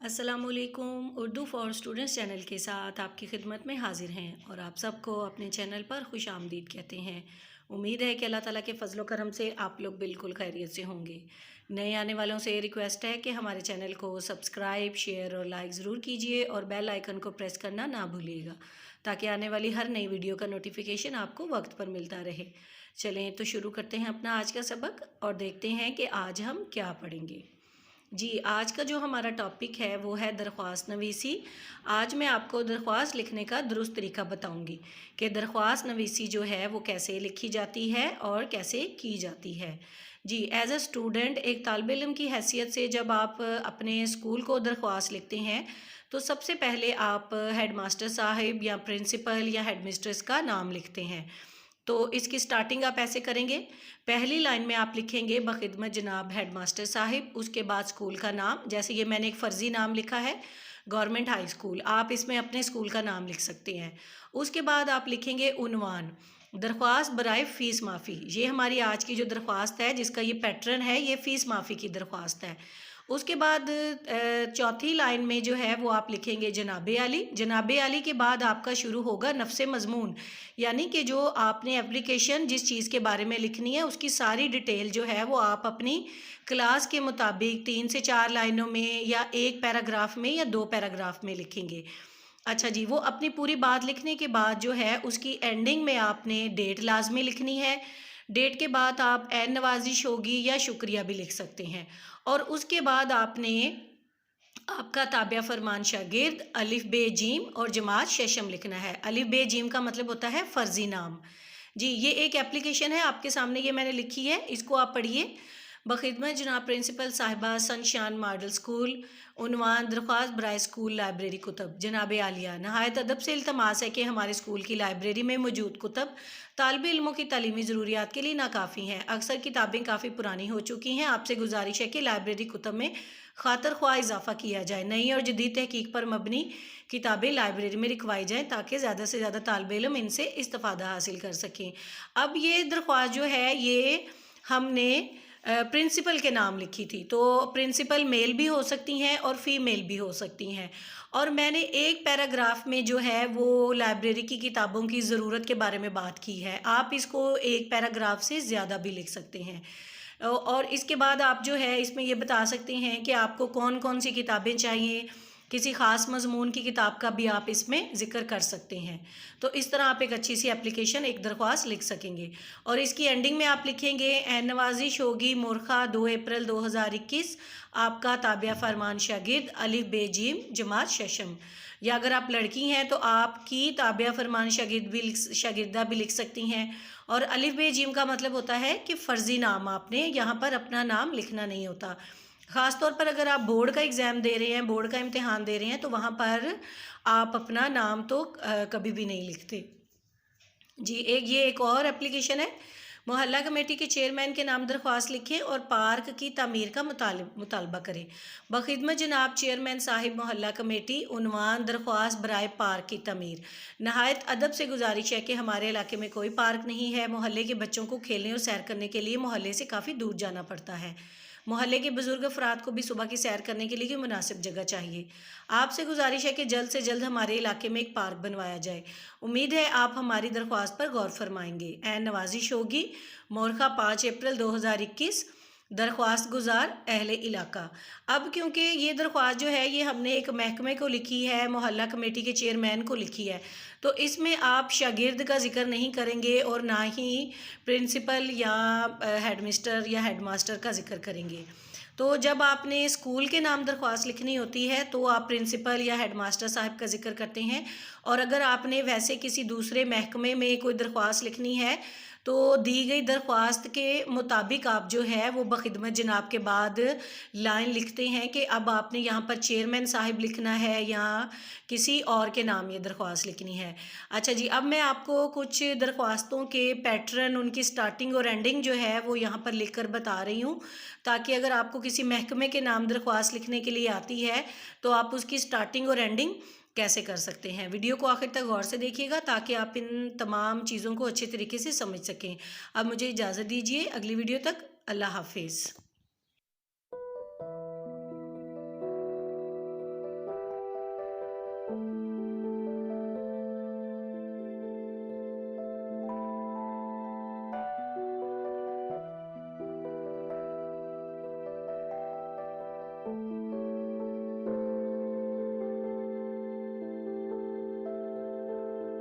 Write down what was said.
अस्सलामुअलैकुम। Urdu for students channel के साथ आपकी खिदमत में हाजिर हैं और आप सबको अपने चैनल पर खुश आमदीद कहते हैं। उम्मीद है कि अल्लाह ताला के फजलो करम से आप लोग बिल्कुल खैरियत से होंगे। नए आने वालों से रिक्वेस्ट है कि हमारे चैनल को सब्सक्राइब, शेयर और लाइक ज़रूर कीजिए और बेल आइकन को प्रेस करना ना भूलिएगा ताकि आने वाली हर नई वीडियो का नोटिफिकेशन आपको वक्त पर मिलता रहे। चलें तो शुरू करते हैं अपना आज का सबक और देखते हैं कि आज हम क्या पढ़ेंगे। जी, आज का जो हमारा टॉपिक है वो है दरख्वास्त नवीसी। आज मैं आपको दरख्वास्त लिखने का दुरुस्त तरीका बताऊंगी कि दरख्वास्त नवीसी जो है वो कैसे लिखी जाती है और कैसे की जाती है। जी, एज अ स्टूडेंट, एक तालिब इल्म की हैसियत से जब आप अपने स्कूल को दरख्वास्त लिखते हैं तो सबसे पहले आप हेड मास्टर साहिब या प्रिंसिपल या हेड मिस्ट्रेस का नाम लिखते हैं। तो इसकी स्टार्टिंग आप ऐसे करेंगे। पहली लाइन में आप लिखेंगे बखिदमत जनाब हेड मास्टर साहिब, उसके बाद स्कूल का नाम, जैसे ये मैंने एक फ़र्ज़ी नाम लिखा है गवर्नमेंट हाई स्कूल, आप इसमें अपने स्कूल का नाम लिख सकते हैं। उसके बाद आप लिखेंगे उन्वान दरख्वास्त बराए फ़ीस माफ़ी। ये हमारी आज की जो दरख्वास्त है जिसका ये पैटर्न है, ये फ़ीस माफ़ी की दरख्वास्त है। उसके बाद चौथी लाइन में जो है वो आप लिखेंगे जनाबे आली। जनाबे आली के बाद आपका शुरू होगा नफ्से मज़मून, यानी कि जो आपने एप्लीकेशन जिस चीज़ के बारे में लिखनी है उसकी सारी डिटेल जो है वो आप अपनी क्लास के मुताबिक 3 से 4 लाइनों में या एक पैराग्राफ में या 2 पैराग्राफ में लिखेंगे। अच्छा जी, वो अपनी पूरी बात लिखने के बाद जो है उसकी एंडिंग में आपने डेट लाजमी लिखनी है। डेट के बाद आप एन नवाजिश होगी या शुक्रिया भी लिख सकते हैं। और उसके बाद आपने आपका ताबिया फरमान शागिर्द अलिफ बे जीम और जमात शशम लिखना है। अलिफ बे जीम का मतलब होता है फ़र्ज़ी नाम। जी, ये एक एप्लीकेशन है आपके सामने, ये मैंने लिखी है, इसको आप पढ़िए। बखिदमत जनाब प्रिंसिपल साहिबा सनशान मॉडल स्कूल, उन्वान दरख्वास्त बराए स्कूल लाइब्रेरी कुतब जनाब आलिया, नहायत अदब से इल्तमास है कि हमारे स्कूल की लाइब्रेरी में मौजूद कुतब तालिब इल्मों की तालीमी ज़रूरियात के लिए नाकाफ़ी हैं। अक्सर किताबें काफ़ी पुरानी हो चुकी हैं। आपसे गुजारिश है कि लाइब्रेरी कुतब में खातर ख्वाह इजाफ़ा किया जाए, नई और जदीद तहकीक पर मबनी किताबें लाइब्रेरी में लिखवाई जाएँ ताकि ज़्यादा से ज़्यादा तालिब इल्म इनसे इस्तिफ़ादा हासिल कर सकें। अब ये दरख्वास्त जो है ये हमने प्रिंसिपल के नाम लिखी थी, तो प्रिंसिपल मेल भी हो सकती हैं और फीमेल भी हो सकती हैं। और मैंने एक पैराग्राफ में जो है वो लाइब्रेरी की किताबों की ज़रूरत के बारे में बात की है। आप इसको एक पैराग्राफ से ज़्यादा भी लिख सकते हैं। और इसके बाद आप जो है इसमें ये बता सकते हैं कि आपको कौन कौन सी किताबें चाहिए, किसी ख़ास मज़मून की किताब का भी आप इसमें ज़िक्र कर सकते हैं। तो इस तरह आप एक अच्छी सी एप्लीकेशन, एक दरख्वास्त लिख सकेंगे। और इसकी एंडिंग में आप लिखेंगे एन नवाजिश होगी मुर्खा 2 अप्रैल 2021, आपका ताबिया फरमान शागिर्द अलिफ बे जीम जमात शशम। या अगर आप लड़की हैं तो आपकी ताबिया फरमान शागिर्दा भी लिख सकती हैं। और अलिफ बे जीम का मतलब होता है कि फ़र्ज़ी नाम, आपने यहाँ पर अपना नाम लिखना नहीं होता। ख़ास तौर पर अगर आप बोर्ड का एग्ज़ाम दे रहे हैं, बोर्ड का इम्तिहान दे रहे हैं, तो वहाँ पर आप अपना नाम तो कभी भी नहीं लिखते। जी, एक और एप्लीकेशन है, मोहल्ला कमेटी के चेयरमैन के नाम दरख्वास्त लिखें और पार्क की तामीर का मुतालबा करें। बखिदमत जनाब चेयरमैन साहिब मोहल्ला कमेटी, उन्वान दरख्वास्त बराए पार्क की तमीर। नहायत अदब से गुजारिश है कि हमारे इलाके में कोई पार्क नहीं है। मोहल्ले के बच्चों को खेलने और सैर करने के लिए मोहल्ले से काफ़ी दूर जाना पड़ता है। मोहल्ले के बुजुर्ग अफराद को भी सुबह की सैर करने के लिए मुनासिब जगह चाहिए। आपसे गुजारिश है कि जल्द से जल्द हमारे इलाके में एक पार्क बनवाया जाए। उम्मीद है आप हमारी दरख्वास्त पर गौर फरमाएंगे। एन नवाजिश होगी मोरखा 5 अप्रैल 2021, दरख्वास्त गुजार अहले इलाका। अब क्योंकि ये दरख्वास्त जो है ये हमने एक महकमे को लिखी है, मोहल्ला कमेटी के चेयरमैन को लिखी है, तो इसमें आप शागिर्द का जिक्र नहीं करेंगे और ना ही प्रिंसिपल या हेड मिस्टर या हेड मास्टर का जिक्र करेंगे। तो जब आपने स्कूल के नाम दरख्वास्त लिखनी होती है तो आप प्रिंसिपल या हेड मास्टर साहब का जिक्र करते हैं। और अगर आपने वैसे किसी दूसरे महकमे में कोई दरख्वास्त लिखनी है तो दी गई दरख्वास्त के मुताबिक आप जो है वो बखिदमत जनाब के बाद लाइन लिखते हैं कि अब आपने यहाँ पर चेयरमैन साहिब लिखना है या किसी और के नाम ये दरख्वास्त लिखनी है। अच्छा जी, अब मैं आपको कुछ दरख्वास्तों के पैटर्न, उनकी स्टार्टिंग और एंडिंग जो है वो यहाँ पर लिख कर बता रही हूँ, ताकि अगर आपको किसी महकमे के नाम दरख्वास्त लिखने के लिए आती है तो आप उसकी स्टार्टिंग और एंडिंग कैसे कर सकते हैं। वीडियो को आखिर तक गौर से देखिएगा ताकि आप इन तमाम चीज़ों को अच्छे तरीके से समझ सकें। अब मुझे इजाज़त दीजिए, अगली वीडियो तक अल्लाह हाफिज़।